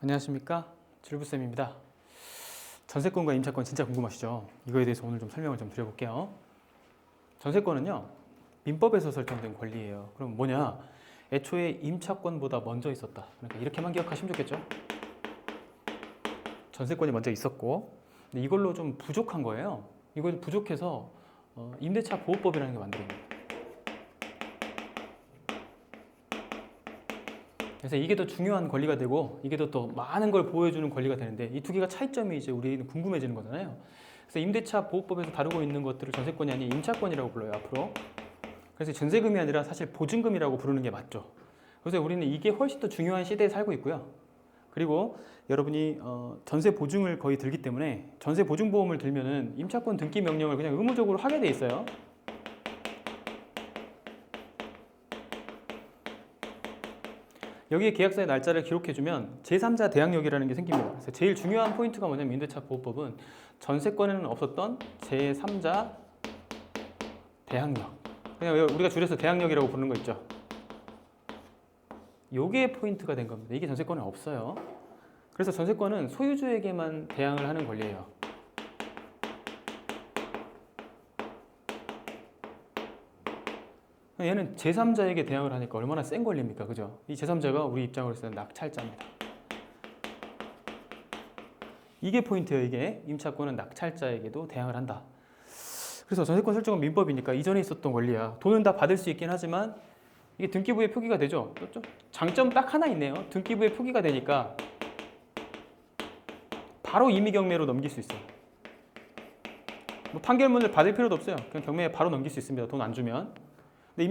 안녕하십니까, 질부쌤입니다. 전세권과 임차권 진짜 궁금하시죠? 이거에 대해서 오늘 좀 설명을 좀 드려볼게요. 전세권은요, 민법에서 설정된 권리예요. 그럼 뭐냐? 애초에 임차권보다 먼저 있었다. 그러니까 이렇게만 기억하시면 좋겠죠? 전세권이 먼저 있었고, 근데 이걸로 좀 부족한 거예요. 이걸 부족해서 임대차 보호법이라는 게 만들어진 거예요. 그래서 이게 더 중요한 권리가 되고, 이게 더 많은 걸 보호해주는 권리가 되는데, 이 두 개가 차이점이 이제 우리는 궁금해지는 거잖아요. 그래서 임대차 보호법에서 다루고 있는 것들을 전세권이 아닌 임차권이라고 불러요, 앞으로. 그래서 전세금이 아니라 사실 보증금이라고 부르는 게 맞죠. 그래서 우리는 이게 훨씬 더 중요한 시대에 살고 있고요. 그리고 여러분이 전세 보증을 거의 들기 때문에 전세 보증보험을 들면은 임차권 등기 명령을 그냥 의무적으로 하게 돼 있어요. 여기에 계약서의 날짜를 기록해주면 제3자 대항력이라는 게 생깁니다. 그래서 제일 중요한 포인트가 뭐냐면 임대차 보호법은 전세권에는 없었던 제3자 대항력. 그냥 우리가 줄여서 대항력이라고 부르는 거 있죠. 요게 포인트가 된 겁니다. 이게 전세권에 없어요. 그래서 전세권은 소유주에게만 대항을 하는 권리예요. 얘는 제3자에게 대항을 하니까 얼마나 센 권리입니까? 그죠? 이 제3자가 우리 입장으로서는 낙찰자입니다. 이게 포인트예요. 이게 임차권은 낙찰자에게도 대항을 한다. 그래서 전세권 설정은 민법이니까 이전에 있었던 권리야. 돈은 다 받을 수 있긴 하지만 이게 등기부에 표기가 되죠. 좀 장점 딱 하나 있네요. 등기부에 표기가 되니까 바로 임의경매로 넘길 수 있어요. 뭐 판결문을 받을 필요도 없어요. 그냥 경매에 바로 넘길 수 있습니다. 돈 안 주면. 근데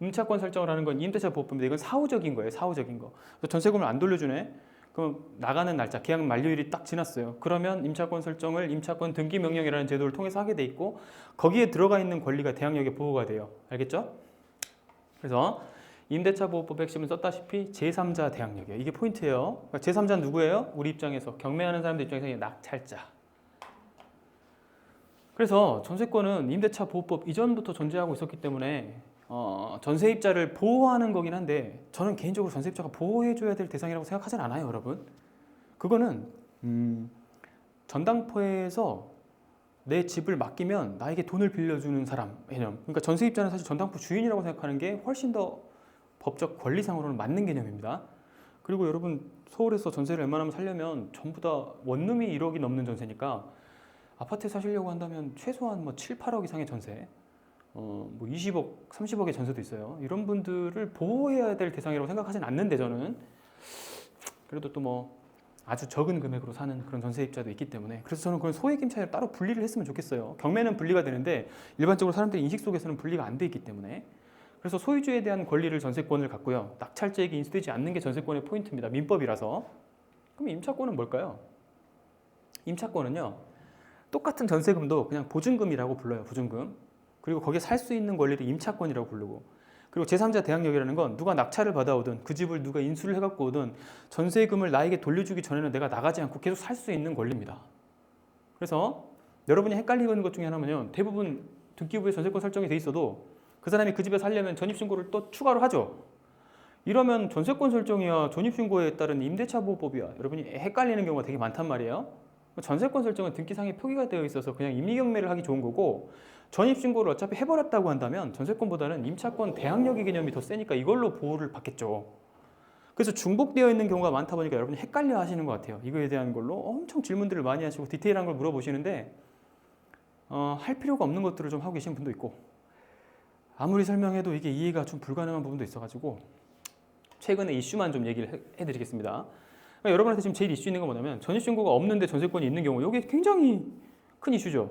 임차권 설정을 하는 건 임대차 보호법인데 이건 사후적인 거예요. 사후적인 거. 전세금을 안 돌려주네. 그럼 나가는 날짜, 계약 만료일이 딱 지났어요. 그러면 임차권 설정을 임차권 등기 명령이라는 제도를 통해서 하게 돼 있고 거기에 들어가 있는 권리가 대항력에 보호가 돼요. 알겠죠? 그래서 임대차 보호법 핵심은 썼다시피 제3자 대항력이에요. 이게 포인트예요. 그러니까 제3자는 누구예요? 우리 입장에서 경매하는 사람들 입장에서 낙찰자. 그래서 전세권은 임대차 보호법 이전부터 존재하고 있었기 때문에 전세입자를 보호하는 거긴 한데 저는 개인적으로 전세입자가 보호해줘야 될 대상이라고 생각하진 않아요, 여러분. 그거는 전당포에서 내 집을 맡기면 나에게 돈을 빌려주는 사람 개념. 그러니까 전세입자는 사실 전당포 주인이라고 생각하는 게 훨씬 더 법적 권리상으로는 맞는 개념입니다. 그리고 여러분 서울에서 전세를 웬만하면 살려면 전부 다 원룸이 1억이 넘는 전세니까 아파트에 사시려고 한다면 최소한 뭐 7, 8억 이상의 전세, 뭐 20억, 30억의 전세도 있어요. 이런 분들을 보호해야 될 대상이라고 생각하진 않는데 저는 그래도 또 뭐 아주 적은 금액으로 사는 그런 전세입자도 있기 때문에 그래서 저는 그런 소액 임차인을 따로 분리를 했으면 좋겠어요. 경매는 분리가 되는데 일반적으로 사람들의 인식 속에서는 분리가 안 돼 있기 때문에 그래서 소유주에 대한 권리를 전세권을 갖고요. 낙찰자에게 인수되지 않는 게 전세권의 포인트입니다. 민법이라서. 그럼 임차권은 뭘까요? 임차권은요. 똑같은 전세금도 그냥 보증금이라고 불러요. 보증금. 그리고 거기에 살 수 있는 권리를 임차권이라고 부르고 그리고 제3자 대항력이라는 건 누가 낙찰을 받아오든 그 집을 누가 인수를 해갖고 오든 전세금을 나에게 돌려주기 전에는 내가 나가지 않고 계속 살 수 있는 권리입니다. 그래서 여러분이 헷갈리는 것 중에 하나는요. 대부분 등기부에 전세권 설정이 돼 있어도 그 사람이 그 집에 살려면 전입신고를 또 추가로 하죠. 이러면 전세권 설정이야 전입신고에 따른 임대차 보호법이야. 여러분이 헷갈리는 경우가 되게 많단 말이에요. 전세권 설정은 등기상에 표기가 되어 있어서 그냥 임의경매를 하기 좋은 거고 전입신고를 어차피 해버렸다고 한다면 전세권보다는 임차권 대항력의 개념이 더 세니까 이걸로 보호를 받겠죠. 그래서 중복되어 있는 경우가 많다 보니까 여러분이 헷갈려 하시는 것 같아요. 이거에 대한 걸로 엄청 질문들을 많이 하시고 디테일한 걸 물어보시는데 할 필요가 없는 것들을 좀 하고 계신 분도 있고 아무리 설명해도 이게 이해가 좀 불가능한 부분도 있어가지고 최근에 이슈만 좀 얘기를 해드리겠습니다. 그러니까 여러분한테 지금 제일 이슈 있는 건 뭐냐면 전입신고가 없는데 전세권이 있는 경우 이게 굉장히 큰 이슈죠.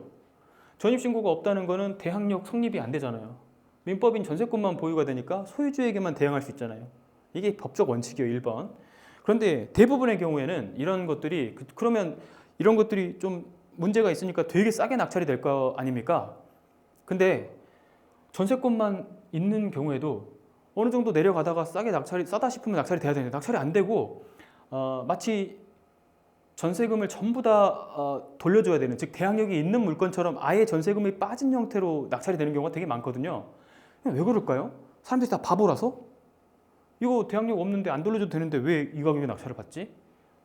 전입신고가 없다는 거는 대항력 성립이 안 되잖아요. 민법인 전세권만 보유가 되니까 소유주에게만 대항할 수 있잖아요. 이게 법적 원칙이에요. 1번. 그런데 대부분의 경우에는 이런 것들이 그러면 이런 것들이 좀 문제가 있으니까 되게 싸게 낙찰이 될 거 아닙니까? 근데 전세권만 있는 경우에도 어느 정도 내려가다가 싸다 싶으면 낙찰이 돼야 되는데 낙찰이 안 되고 마치 전세금을 전부 다 돌려줘야 되는 즉 대항력이 있는 물건처럼 아예 전세금이 빠진 형태로 낙찰이 되는 경우가 되게 많거든요. 왜 그럴까요? 사람들이 다 바보라서? 이거 대항력 없는데 안 돌려줘도 되는데 왜 이 가격에 낙찰을 받지?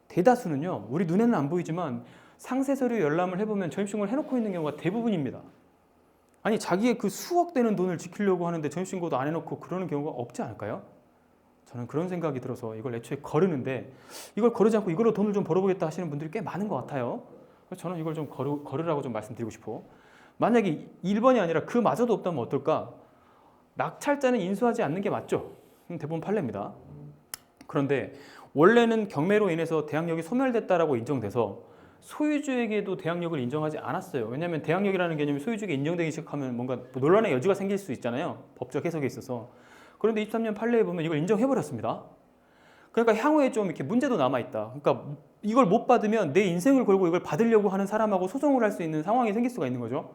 대다수는요, 우리 눈에는 안 보이지만 상세 서류 열람을 해보면 전입신고를 해놓고 있는 경우가 대부분입니다. 아니 자기의 그 수억 되는 돈을 지키려고 하는데 전입신고도 안 해놓고 그러는 경우가 없지 않을까요? 저는 그런 생각이 들어서 이걸 애초에 거르는데, 이걸 거르지 않고 이걸로 돈을 좀 벌어보겠다 하시는 분들이 꽤 많은 것 같아요. 그래서 저는 이걸 좀 거르라고 좀 말씀드리고 싶어. 만약에 1번이 아니라 그마저도 없다면 어떨까? 낙찰자는 인수하지 않는 게 맞죠? 대부분 판례입니다. 그런데 원래는 경매로 인해서 대항력이 소멸됐다라고 인정돼서 소유주에게도 대항력을 인정하지 않았어요. 왜냐하면 대항력이라는 개념이 소유주에게 인정되기 시작하면 뭔가 논란의 여지가 생길 수 있잖아요. 법적 해석에 있어서. 그런데 23년 판례에 보면 이걸 인정해버렸습니다. 그러니까 향후에 좀 이렇게 문제도 남아있다. 그러니까 이걸 못 받으면 내 인생을 걸고 이걸 받으려고 하는 사람하고 소송을 할 수 있는 상황이 생길 수가 있는 거죠.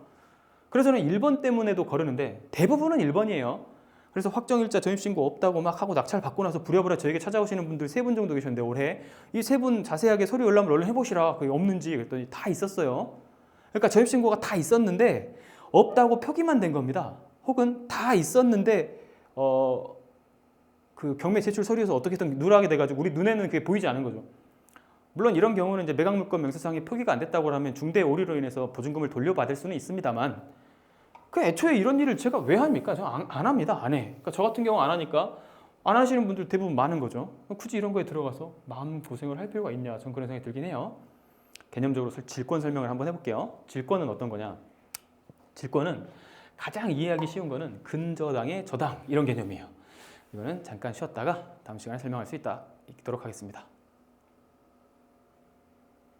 그래서 저는 1번 때문에도 거르는데 대부분은 1번이에요. 그래서 확정일자 전입신고 없다고 막 하고 낙찰 받고 나서 부랴부랴 저에게 찾아오시는 분들 3분 정도 계셨는데 올해 이 3분 자세하게 서류 열람을 얼른 해보시라. 그게 없는지 그랬더니 다 있었어요. 그러니까 전입신고가 다 있었는데 없다고 표기만 된 겁니다. 혹은 다 있었는데 그 경매 제출 서류에서 어떻게든 누락이 돼가지고 우리 눈에는 그게 보이지 않은 거죠. 물론 이런 경우는 이제 매각물건 명세상에 표기가 안 됐다고 하면 중대 오류로 인해서 보증금을 돌려받을 수는 있습니다만, 그 애초에 이런 일을 제가 왜 합니까? 저 안 합니다. 안 해. 그러니까 저 같은 경우 안 하니까 안 하시는 분들 대부분 많은 거죠. 굳이 이런 거에 들어가서 마음 고생을 할 필요가 있냐? 전 그런 생각이 들긴 해요. 개념적으로 질권 설명을 한번 해볼게요. 질권은 어떤 거냐? 질권은 가장 이해하기 쉬운 거는 근저당의 저당 이런 개념이에요. 이거는 잠깐 쉬었다가 다음 시간에 설명할 수 있도록 하겠습니다.